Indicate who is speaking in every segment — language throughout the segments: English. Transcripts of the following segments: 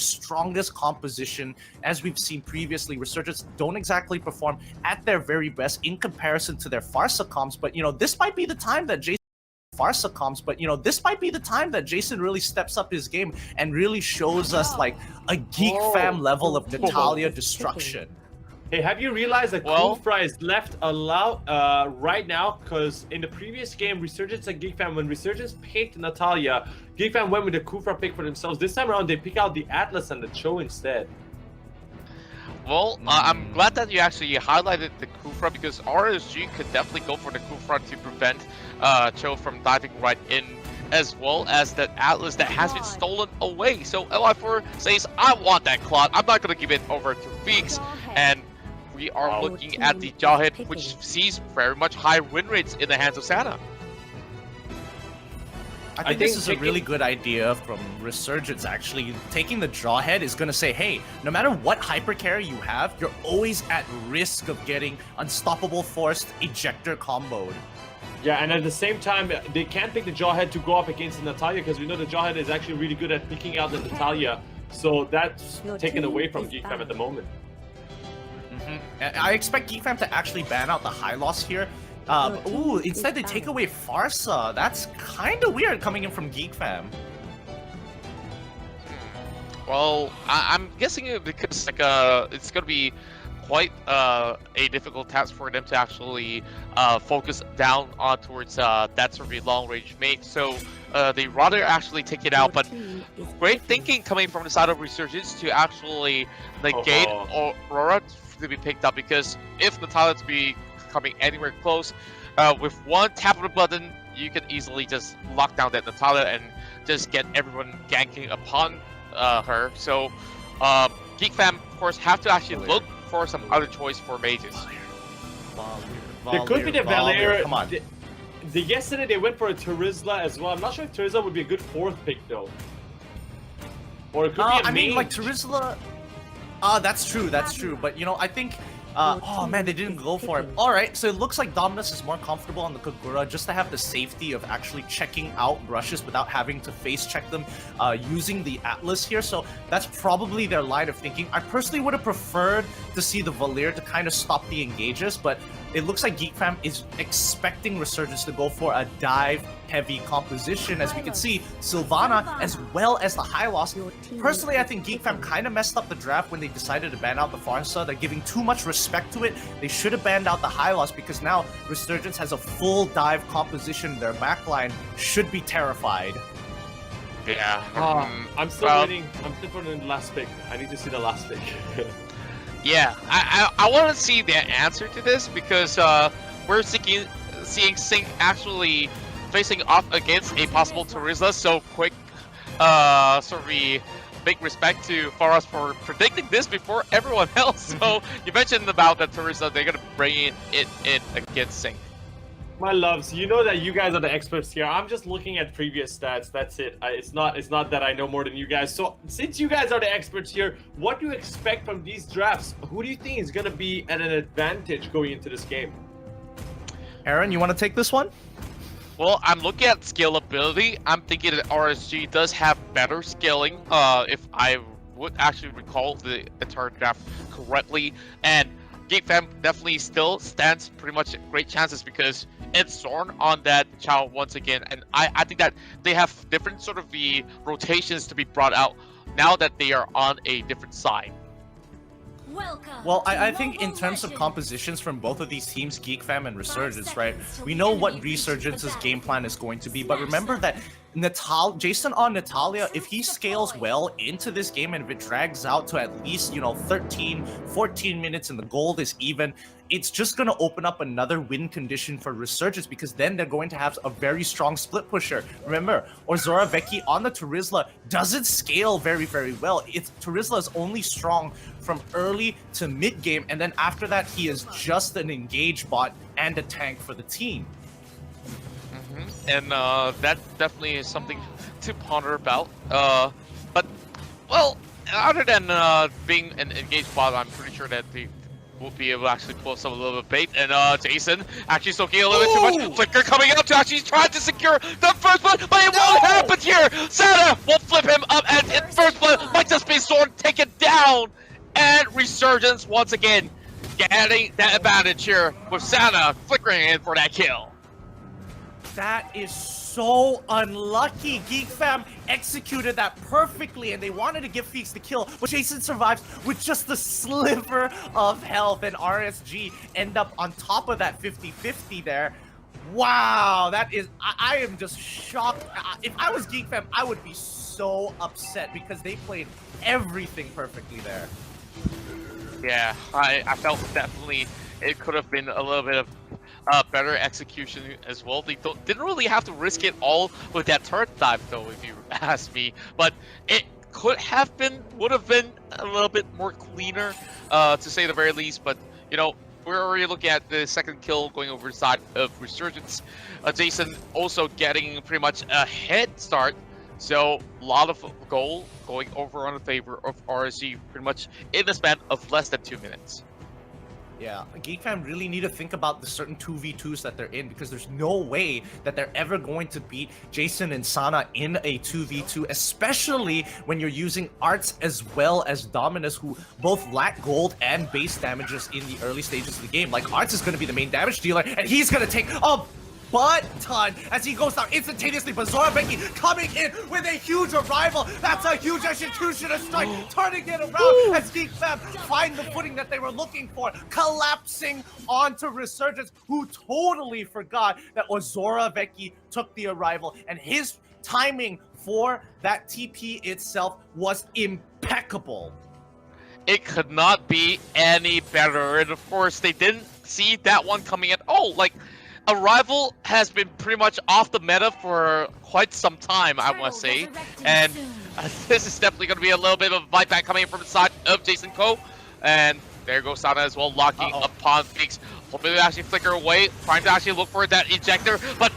Speaker 1: strongest composition as we've seen previously. Resurgence don't exactly perform at their very best in comparison to their Farsa comps, but this might be the time that Jason really steps up his game and really shows us like a Geekfam level of Natalia destruction.
Speaker 2: Hey, have you realized that Kufra is left allowed right now? Because in the previous game, Resurgence and Geekfam, when Resurgence picked Natalia, Geekfam went with the Kufra pick for themselves. This time around, they pick out the Atlas and the Cho instead.
Speaker 3: Well, I'm glad that you actually highlighted the Kufra, because RSG could definitely go for the Kufra to prevent Cho from diving right in, as well as that Atlas that has been stolen away. So LI4 says, I want that Claude. I'm not going to give it over to Feeks. And we are looking at the Jawhead, which sees very much high win rates in the hands of Santa.
Speaker 1: I think this is a really good idea from Resurgence, actually. Taking the Jawhead is going to say, hey, no matter what hypercarry you have, you're always at risk of getting unstoppable forced ejector comboed.
Speaker 2: Yeah, and at the same time, they can't pick the Jawhead to go up against the Natalia, because we know the Jawhead is actually really good at picking out the Natalia. So that's taken away from Geekfam at the moment.
Speaker 1: I expect Geekfam to actually ban out the high loss here. Instead they take away Farsa. That's kind of weird coming in from Geekfam.
Speaker 3: Well, I'm guessing it because like it's gonna be quite a difficult task for them to actually focus down on towards that sort of long range mate. So they rather actually take it out. But great thinking coming from the side of Resurgence to actually negate Aurora to be picked up, because if Natalia to be coming anywhere close, with one tap of the button, you can easily just lock down that Natalia and just get everyone ganking upon her. So Geekfam, of course, have to actually look for some other choice for mages.
Speaker 2: There could be the Valier.
Speaker 1: Come on.
Speaker 2: Yesterday they went for a Terizla as well. I'm not sure if Terizla would be a good fourth pick though. Or it could be a
Speaker 1: mean, like Terizla. That's true. But I think. Oh man, they didn't go for it. Alright, so it looks like Dominus is more comfortable on the Kagura just to have the safety of actually checking out brushes without having to face check them using the Atlas here. So that's probably their line of thinking. I personally would have preferred to see the Valier to kind of stop the engages, but it looks like Geekfam is expecting Resurgence to go for a dive-heavy composition. As we can see, Sylvana as well as the high loss. Personally, I think Geekfam kind of messed up the draft when they decided to ban out the Farsa. They're giving too much respect to it. They should have banned out the high loss, because now Resurgence has a full dive composition. Their backline should be terrified.
Speaker 3: Yeah.
Speaker 2: I'm still waiting. I'm still for the last pick. I need to see the last pick.
Speaker 3: Yeah, I want to see the answer to this, because we're seeing Sync actually facing off against a possible Terizla so quick. Sort of big respect to Faraz for predicting this before everyone else. So you mentioned about the Terizla, they're gonna bring it in against Sync.
Speaker 2: My loves, you know that you guys are the experts here. I'm just looking at previous stats. That's it. It's not that I know more than you guys. So since you guys are the experts here, what do you expect from these drafts? Who do you think is gonna be at an advantage going into this game?
Speaker 1: Aaron, you want to take this one?
Speaker 3: Well, I'm looking at scalability. I'm thinking that RSG does have better scaling, if I would actually recall the entire draft correctly. And Geekfam definitely still stands pretty much great chances, because it's Xorn on that child once again. And I think that they have different sort of the rotations to be brought out now that they are on a different side.
Speaker 1: Well, I think in terms of compositions from both of these teams, Geekfam and Resurgence, right? We know what Resurgence's game plan is going to be, but remember that Jason on Natalia, if he scales well into this game and if it drags out to at least, 13, 14 minutes and the gold is even, it's just going to open up another win condition for Resurgence, because then they're going to have a very strong split pusher. Remember, Orzora Veki on the Terizla doesn't scale very, very well. Terizla is only strong from early to mid game, and then after that, he is just an engage bot and a tank for the team.
Speaker 3: And that definitely is something to ponder about. But, well, other than being an engaged bot, I'm pretty sure that will be able to actually pull some a little bit of bait, and Jason actually soaking a little bit too much. Flicker coming out to actually try to secure the first blood, but it won't happen here. Sana will flip him up, and in first blood might just be Xorn taken down, and Resurgence once again getting that advantage here with Sana flickering in for that kill.
Speaker 1: That is so unlucky. Geekfam executed that perfectly, and they wanted to give Feeks the kill, but Jason survives with just a sliver of health, and RSG end up on top of that 50-50 there. Wow, that is, I am just shocked. If I was Geekfam, I would be so upset because they played everything perfectly there.
Speaker 3: Yeah, I felt definitely it could have been a little bit of better execution as well. They didn't really have to risk it all with that turret dive, though, if you ask me. But it would have been a little bit more cleaner, to say the very least. But you know, we're already looking at the second kill going over the side of Resurgence. Jason also getting pretty much a head start. So a lot of goal going over on the favor of RSG pretty much in the span of less than 2 minutes.
Speaker 1: Yeah, Geekfam really need to think about the certain 2v2s that they're in, because there's no way that they're ever going to beat Jason and Sana in a 2v2, especially when you're using Arts as well as Dominus, who both lack gold and base damages in the early stages of the game. Like, Arts is going to be the main damage dealer, and he's going to take a butt-ton as he goes down instantaneously, but Zorabeki coming in with a huge arrival. That's a huge executioner strike, turning it around as Geekfam find the footing that they were looking for, collapsing onto Resurgence, who totally forgot that Zorabeki took the arrival, and his timing for that TP itself was impeccable.
Speaker 3: It could not be any better, and of course they didn't see that one coming at all. Like, Arrival has been pretty much off the meta for quite some time, I want to say, and this is definitely going to be a little bit of a bite back coming from the side of Jason Ko, and there goes Sana as well, locking upon Feeks, hoping to actually flicker away, trying to actually look for that ejector, but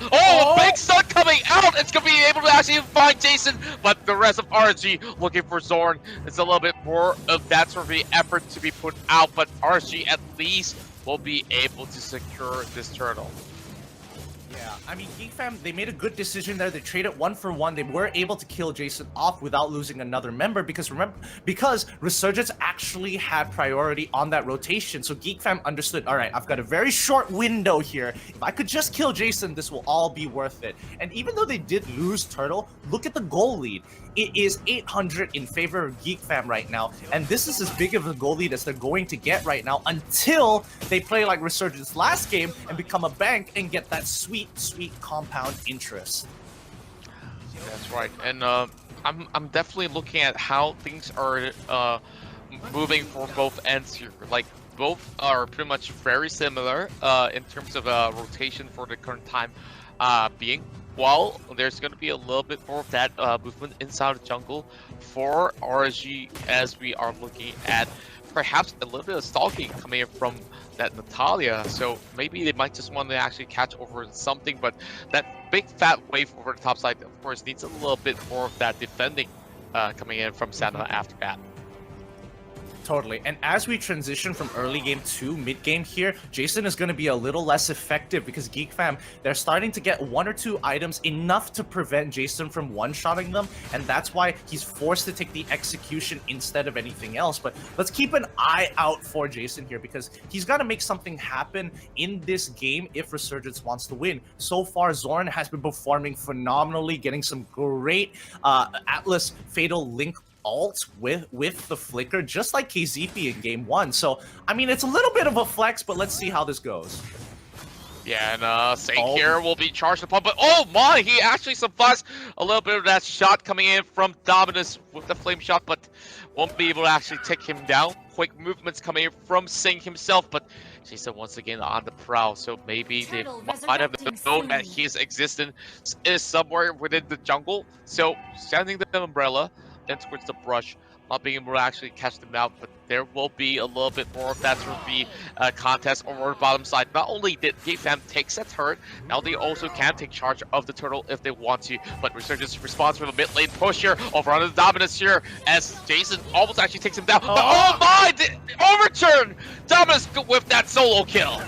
Speaker 3: big stun coming out. It's going to be able to actually find Jason, but the rest of RSG looking for Xorn. It's a little bit more of that sort of the effort to be put out, but RSG at least will be able to secure this turtle.
Speaker 1: Yeah, I mean, Geekfam, they made a good decision there. They traded 1-for-1. They were able to kill Jason off without losing another member because Resurgence actually had priority on that rotation. So Geekfam understood, all right, I've got a very short window here. If I could just kill Jason, this will all be worth it. And even though they did lose Turtle, look at the goal lead. It is 800 in favor of Geekfam right now, and this is as big of a goal lead as they're going to get right now until they play like Resurgence last game and become a bank and get that sweet, sweet compound interest.
Speaker 3: That's right, and I'm definitely looking at how things are moving for both ends here. Like, both are pretty much very similar in terms of rotation for the current time being. While there's going to be a little bit more of that movement inside the jungle for RSG, as we are looking at perhaps a little bit of stalking coming in from that Natalia. So maybe they might just want to actually catch over something, but that big fat wave over the top side, of course, needs a little bit more of that defending coming in from Sana after that.
Speaker 1: Totally. And as we transition from early game to mid game here, Jason is going to be a little less effective because Geekfam, they're starting to get 1 or 2 items enough to prevent Jason from one-shotting them, and that's why he's forced to take the execution instead of anything else. But let's keep an eye out for Jason here because he's got to make something happen in this game if Resurgence wants to win. So far, Xorn has been performing phenomenally, getting some great Atlas Fatal Link ult with the flicker, just like KZP in game 1. So I mean, it's a little bit of a flex, but let's see how this goes.
Speaker 3: Yeah, and Saint here will be charged upon, but oh my, he actually survives a little bit of that shot coming in from Dominus with the flame shot, but won't be able to actually take him down. Quick movements coming in from Saint himself, but Jason once again on the prowl, so maybe they might have known that his existence is somewhere within the jungle. So sending the umbrella towards the brush, not being able to actually catch them out, but there will be a little bit more of that sort of contest over the bottom side. Not only did Geekfam take that turret, now they also can take charge of the turtle if they want to, but Resurgence responds with a mid lane push here over onto the Dominus here as Jason almost actually takes him down. But oh my, the overturn! Dominus solo kill.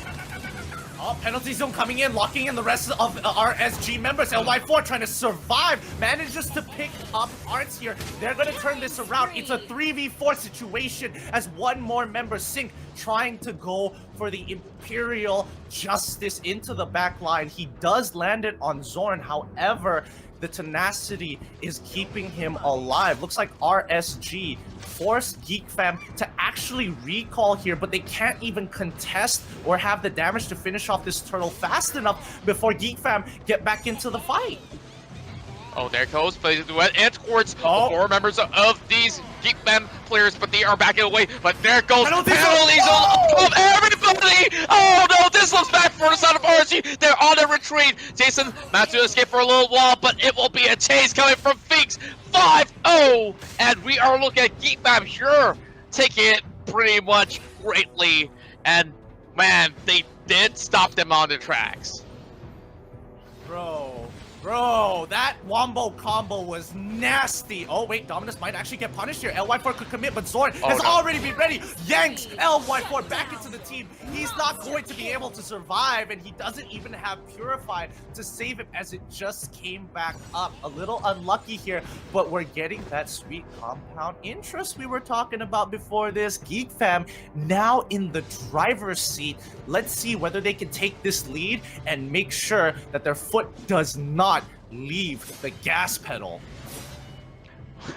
Speaker 1: Oh, penalty zone coming in, locking in the rest of our SG members. LY4 trying to survive, manages to pick up Arts here. They're going to turn this around. It's a 3v4 situation as one more member, Sync, trying to go for the Imperial Justice into the back line. He does land it on Xorn, however, the tenacity is keeping him alive. Looks like RSG forced Geekfam to actually recall here, but they can't even contest or have the damage to finish off this turtle fast enough before Geekfam get back into the fight.
Speaker 3: Oh, there goes, but and towards the 4 members of these Geekfam players, but they are backing away. But there goes penalty zone of everybody! Oh no, this looks bad for the side of RSG. They're on a retreat. Jason managed to escape for a little while, but it will be a chase coming from Feeks. 5-0, and we are looking at Geekfam here taking it pretty much greatly. And man, they did stop them on the tracks.
Speaker 1: Bro, that wombo combo was nasty. Oh wait, Dominus might actually get punished here. LY4 could commit, but Xorn has already been ready. Yanks LY4 back into the team. He's not going to be able to survive, and he doesn't even have Purify to save him as it just came back up. A little unlucky here, but we're getting that sweet compound interest we were talking about before this. Geekfam now in the driver's seat. Let's see whether they can take this lead and make sure that their foot does not leave the gas pedal.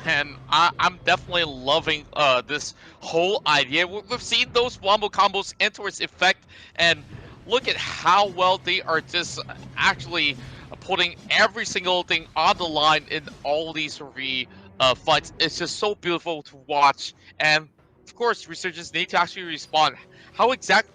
Speaker 3: And I'm definitely loving this whole idea. We've seen those wombo combos enter its effect, and look at how well they are just actually putting every single thing on the line in all these three fights. It's just so beautiful to watch, and of course, Resurgence need to actually respond. How exactly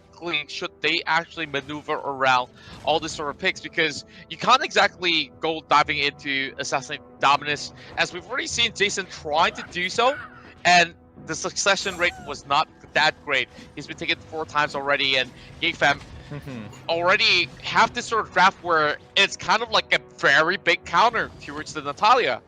Speaker 3: should they actually maneuver around all this sort of picks, because you can't exactly go diving into assassinate Dominus, as we've already seen Jason trying to do so, and the succession rate was not that great. He's been taken 4 times already, and Geekfam already have this sort of draft where it's kind of like a very big counter towards the Natalia.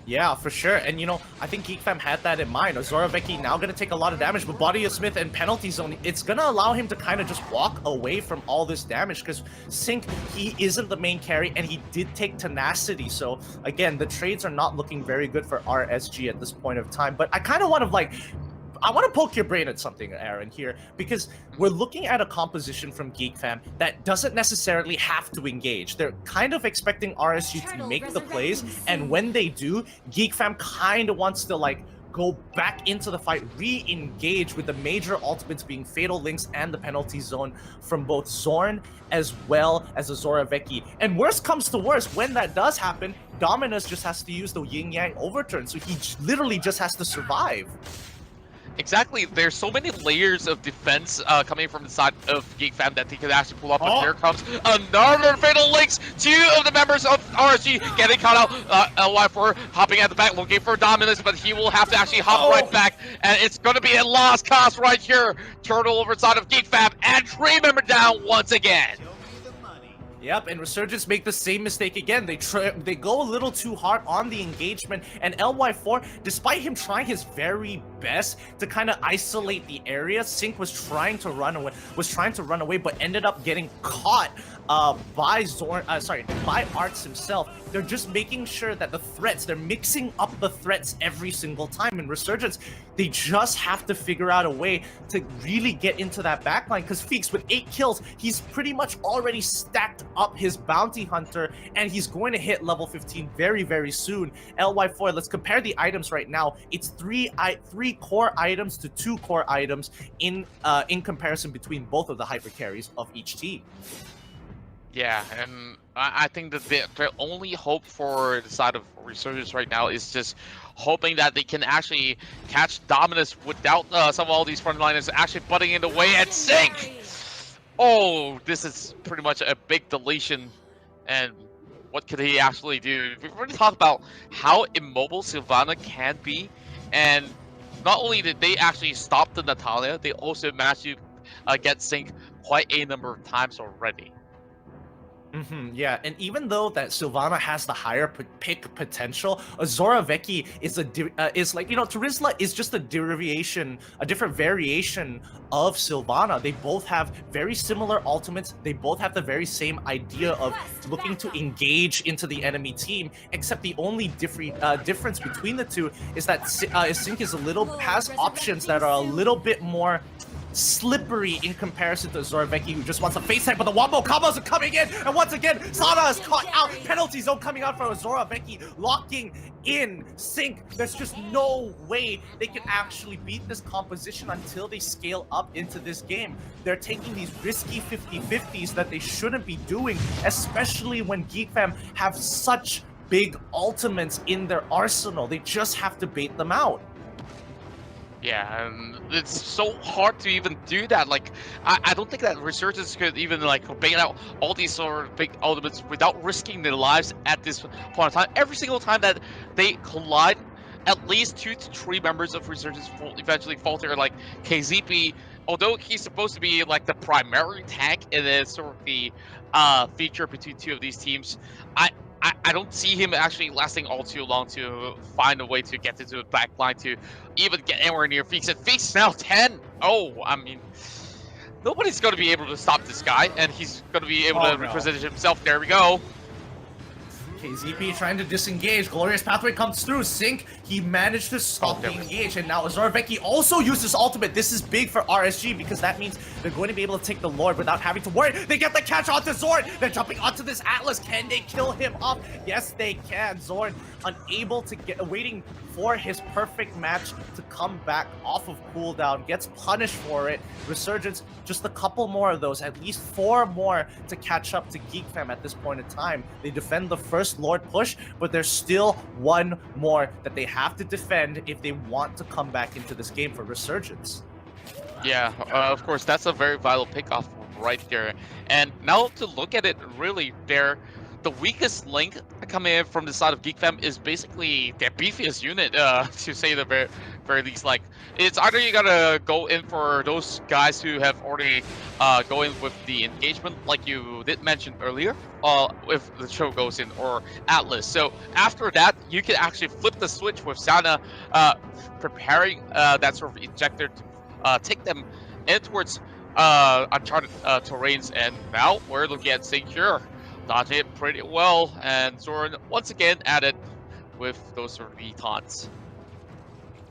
Speaker 1: Yeah, for sure. And you know, I think Geekfam had that in mind. Zoraveki now going to take a lot of damage, but Body of Smith and Penalty Zone, it's going to allow him to kind of just walk away from all this damage, because Sync, he isn't the main carry, and he did take Tenacity. So again, the trades are not looking very good for RSG at this point of time. But I kind of want to I want to poke your brain at something, Aaron, here, because we're looking at a composition from Geekfam that doesn't necessarily have to engage. They're kind of expecting RSG to make the plays, and when they do, Geekfam kind of wants to go back into the fight, re-engage with the major ultimates being Fatal Links and the Penalty Zone from both Xorn as well as the Zoraveki. And worst comes to worst, when that does happen, Dominus just has to use the Yin-Yang Overturn, so he literally just has to survive.
Speaker 3: Exactly, there's so many layers of defense coming from the side of Geekfam that they could actually pull up, but here comes another Fatal Links! 2 of the members of RSG getting caught out. LY4 hopping at the back, looking for Dominus, but he will have to actually hop right back, and it's going to be a lost cause right here. Turtle over side of Geekfam, and 3 member down once again.
Speaker 1: Yep, and Resurgence make the same mistake again. They go a little too hard on the engagement, and LY4, despite him trying his very best to kind of isolate the area, Sync was trying to run away, but ended up getting caught by by Arts himself. They're just making sure that they're mixing up the threats every single time. In Resurgence, they just have to figure out a way to really get into that backline, because Feeks, with 8 kills, he's pretty much already stacked up his Bounty Hunter, and he's going to hit level 15 very, very soon. LY4, let's compare the items right now. It's 3 core items to 2 core items in comparison between both of the hyper carries of each team.
Speaker 3: Yeah, and I think that their only hope for the side of Resurgence right now is just hoping that they can actually catch Dominus without some of all these frontliners actually butting in the way and Sync! Oh, this is pretty much a big deletion, and what could he actually do? We've already talked about how immobile Sylvana can be, and not only did they actually stop the Natalia, they also managed to get Sync quite a number of times already.
Speaker 1: Yeah, and even though that Sylvana has the higher pick potential, Azora Vecchi is is like, Terizla is just a different variation of Sylvana. They both have very similar ultimates. They both have the very same idea of looking to engage into the enemy team, except the only difference between the two is that Sync has options that are a little bit more slippery in comparison to Azora Vecchi, who just wants a face tag, but the wombo combos are coming in, and once again, Sana is caught out. Penalty zone coming out for Azora Vecchi, locking in Sync. There's just no way they can actually beat this composition until they scale up into this game. They're taking these risky 50-50s that they shouldn't be doing, especially when Geekfam have such big ultimates in their arsenal. They just have to bait them out.
Speaker 3: Yeah, and it's so hard to even do that. Like, I don't think that Resurgence could even like bait out all these sort of big ultimates without risking their lives at this point in time. Every single time that they collide, at least 2 to 3 members of Resurgence will eventually falter. Like KZP, although he's supposed to be like the primary tank and then sort of the feature between 2 of these teams, I don't see him actually lasting all too long to find a way to get into the back line to even get anywhere near Feeks. And Feeks now 10. Oh, I mean, nobody's going to be able to stop this guy, and he's going to be able to reposition himself. There we go.
Speaker 1: KZP trying to disengage. Glorious Pathway comes through. Sync, he managed to stop the engage, and now Azora Vecchi also uses ultimate. This is big for RSG because that means they're going to be able to take the Lord without having to worry. They get the catch onto Xorn. They're jumping onto this Atlas. Can they kill him off? Yes, they can. Xorn unable to get, waiting for his perfect match to come back off of cooldown, gets punished for it. Resurgence, just a couple more of those, at least 4 more to catch up to Geekfam at this point in time. They defend the first Lord push, but there's still 1 more that they have to defend if they want to come back into this game for Resurgence.
Speaker 3: Yeah, of course, that's a very vital pickoff right there. And now to look at it, really, the weakest link coming in from the side of Geekfam is basically their beefiest unit, to say the very least. Like, it's either you gotta go in for those guys who have already go in with the engagement, like you did mention earlier, if the show goes in, or Atlas. So after that, you can actually flip the switch with Sana preparing that sort of ejector to take them in towards uncharted terrains. And now we're looking at Secure. Dodged it pretty well, and Xorn once again added with those sort of taunts.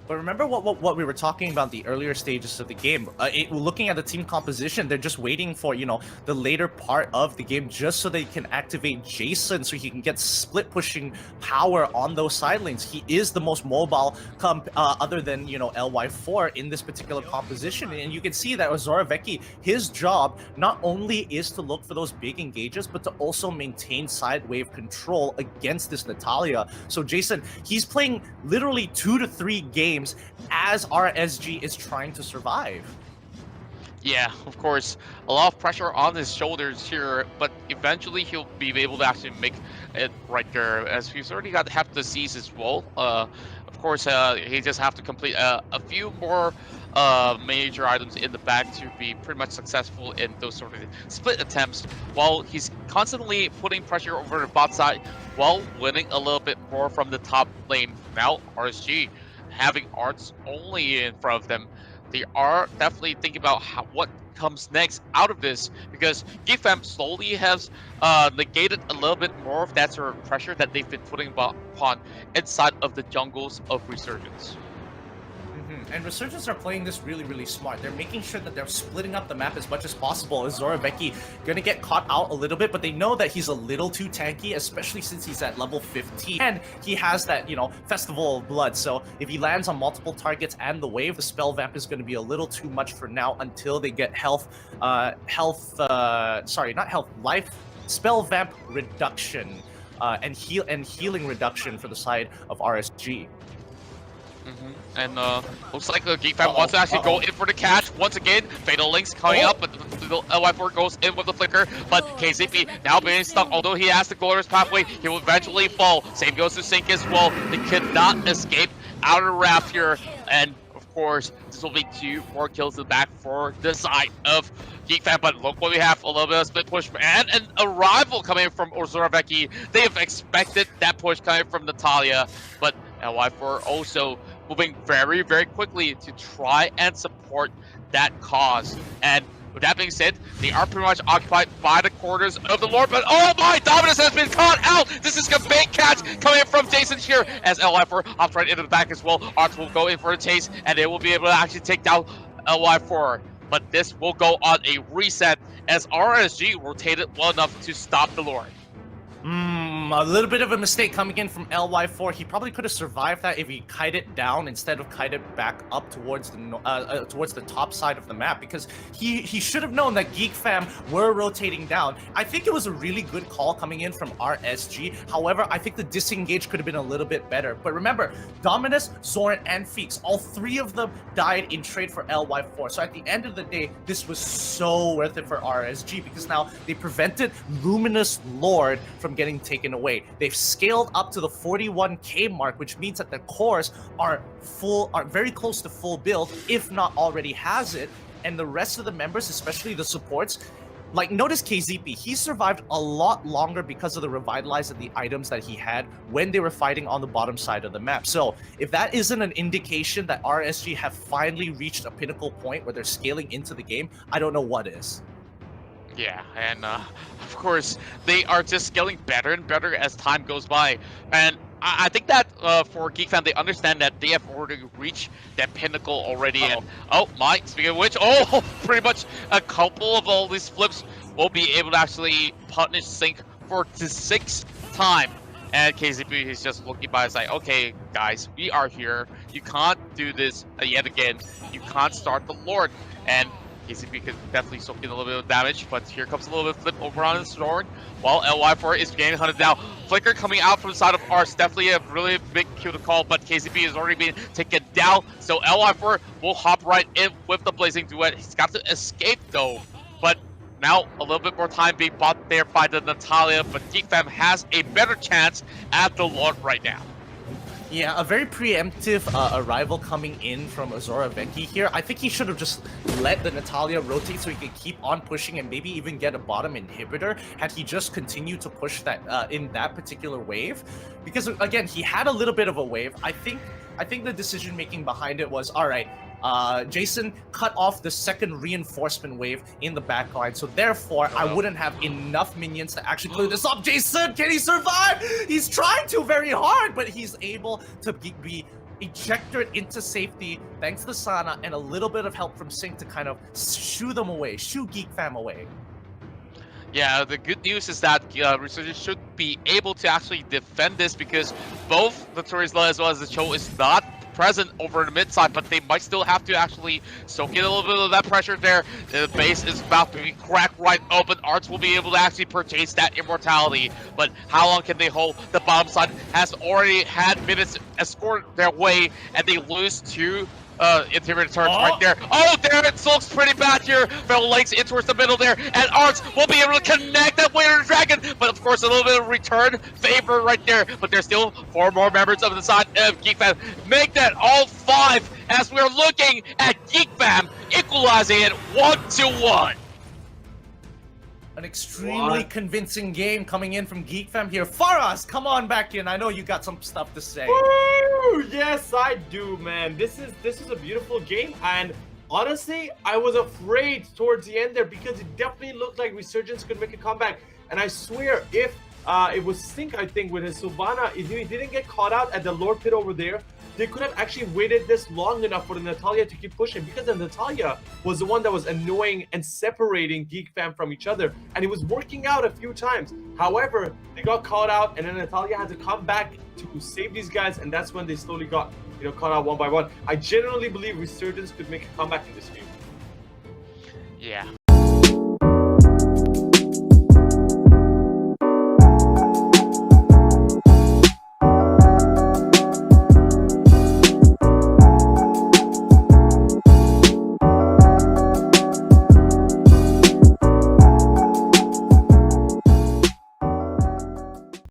Speaker 1: But remember what we were talking about the earlier stages of the game. Looking at the team composition, they're just waiting for, the later part of the game just so they can activate Jason so he can get split pushing power on those side lanes. He is the most mobile other than, LY4 in this particular composition. And you can see that Azora Vecchi, his job not only is to look for those big engages, but to also maintain side wave control against this Natalia. So Jason, he's playing literally 2 to 3 games as RSG is trying to survive.
Speaker 3: Yeah, of course, a lot of pressure on his shoulders here, but eventually he'll be able to actually make it right there, as he's already got half the C's as well. Of course, he just have to complete a few more major items in the back to be pretty much successful in those sort of split attempts, while he's constantly putting pressure over the bot side while winning a little bit more from the top lane. Now, RSG having Arts only in front of them, they are definitely thinking about what comes next out of this, because Geekfam slowly has negated a little bit more of that sort of pressure that they've been putting upon inside of the jungles of Resurgence.
Speaker 1: And Resurgence are playing this really, really smart. They're making sure that they're splitting up the map as much as possible. Azora Vecchi gonna get caught out a little bit, but they know that he's a little too tanky, especially since he's at level 15. And he has that, Festival of Blood. So if he lands on multiple targets and the wave, the spell vamp is gonna be a little too much for now until they get life spell vamp reduction and healing reduction for the side of RSG.
Speaker 3: And looks like the Geekfam wants to actually go in for the catch once again. Fatal Links coming up, but the LY4 goes in with the flicker. But KZP now being stuck, although he has the Glorious Pathway, he will eventually fall. Same goes to Sync as well. They cannot escape out of the raft here, and of course, this will be 2 more kills in the back for the side of Geekfam. But look what we have, a little bit of split push and an arrival coming from Zoravecki. They have expected that push coming from Natalia, but LY4 also moving very, very quickly to try and support that cause. And with that being said, they are pretty much occupied by the quarters of the Lord, but oh my, Dominus has been caught out! This is a big catch coming from Jason here as LY4 hops right into the back as well. Arts will go in for a chase, and they will be able to actually take down LY4. But this will go on a reset as RSG rotated well enough to stop the Lord.
Speaker 1: A little bit of a mistake coming in from LY4. He probably could have survived that if he kited down instead of kited back up towards the top side of the map, because he should have known that Geekfam were rotating down. I think it was a really good call coming in from RSG. However, I think the disengage could have been a little bit better. But remember, Dominus, Xorn, and Feeks, all 3 of them died in trade for LY4. So at the end of the day, this was so worth it for RSG because now they prevented Luminous Lord from getting taken away. They've scaled up to the 41k mark, which means that the cores are very close to full build, if not already has it. And the rest of the members, especially the supports, like notice KZP, he survived a lot longer because of the revitalize and the items that he had when they were fighting on the bottom side of the map. So if that isn't an indication that RSG have finally reached a pinnacle point where they're scaling into the game, I don't know what is.
Speaker 3: Yeah, and of course, they are just scaling better and better as time goes by. And I think that for Geekfam, they understand that they have already reached that pinnacle already. And oh my, speaking of which, pretty much a couple of all these flips will be able to actually punish Sync for the 6th time. And KZP is just looking by and saying, okay, guys, we are here. You can't do this yet again. You can't start the Lord. And KCP could definitely soak in a little bit of damage, but here comes a little bit of flip over on the Xorn, while LY4 is getting hunted down. Flicker coming out from the side of Ars, definitely a really big kill to call, but KCP is already being taken down, so LY4 will hop right in with the Blazing Duet. He's got to escape though, but now a little bit more time being bought there by the Natalia, but Geekfam has a better chance at the Lord right now.
Speaker 1: Yeah, a very preemptive arrival coming in from Zoravecki here. I think he should have just let the Natalia rotate so he could keep on pushing and maybe even get a bottom inhibitor had he just continued to push that in that particular wave. Because again, he had a little bit of a wave. I think the decision making behind it was, all right, Jason cut off the second reinforcement wave in the backline, so therefore I wouldn't have enough minions to actually clear this up. Jason, can he survive? He's trying to very hard, but he's able to be ejected into safety thanks to Sana and a little bit of help from Sync to kind of shoo them away, shoo Geekfam away.
Speaker 3: Yeah, the good news is that Resurgence should be able to actually defend this because both the Turisla as well as the Cho is not present over the mid side, but they might still have to actually soak in a little bit of that pressure there. The base is about to be cracked right open. Arts will be able to actually purchase that immortality, but how long can they hold? The bottom side has already had minutes escort their way, and they lose to interior turns right there. Oh, there it looks pretty bad here. Fell legs in towards the middle there, and Arts will be able to connect that Waiter Dragon, but of course a little bit of return favor right there. But there's still 4 more members of the side of Geekfam. Make that all 5 as we're looking at Geekfam equalizing it 1-1.
Speaker 1: An extremely convincing game coming in from Geekfam here. Faraz, come on back in. I know you got some stuff to say.
Speaker 2: Woo! Yes, I do, man. This is a beautiful game, and honestly, I was afraid towards the end there because it definitely looked like Resurgence could make a comeback. And I swear, if it was Sync, I think, with his Sylvana, if he didn't get caught out at the Lord Pit over there, they could have actually waited this long enough for the Natalia to keep pushing, because the Natalia was the one that was annoying and separating Geekfam from each other, and it was working out a few times. However, they got caught out, and then Natalia had to come back to save these guys, and that's when they slowly got, caught out one by one. I genuinely believe Resurgence could make a comeback in this game.
Speaker 3: Yeah.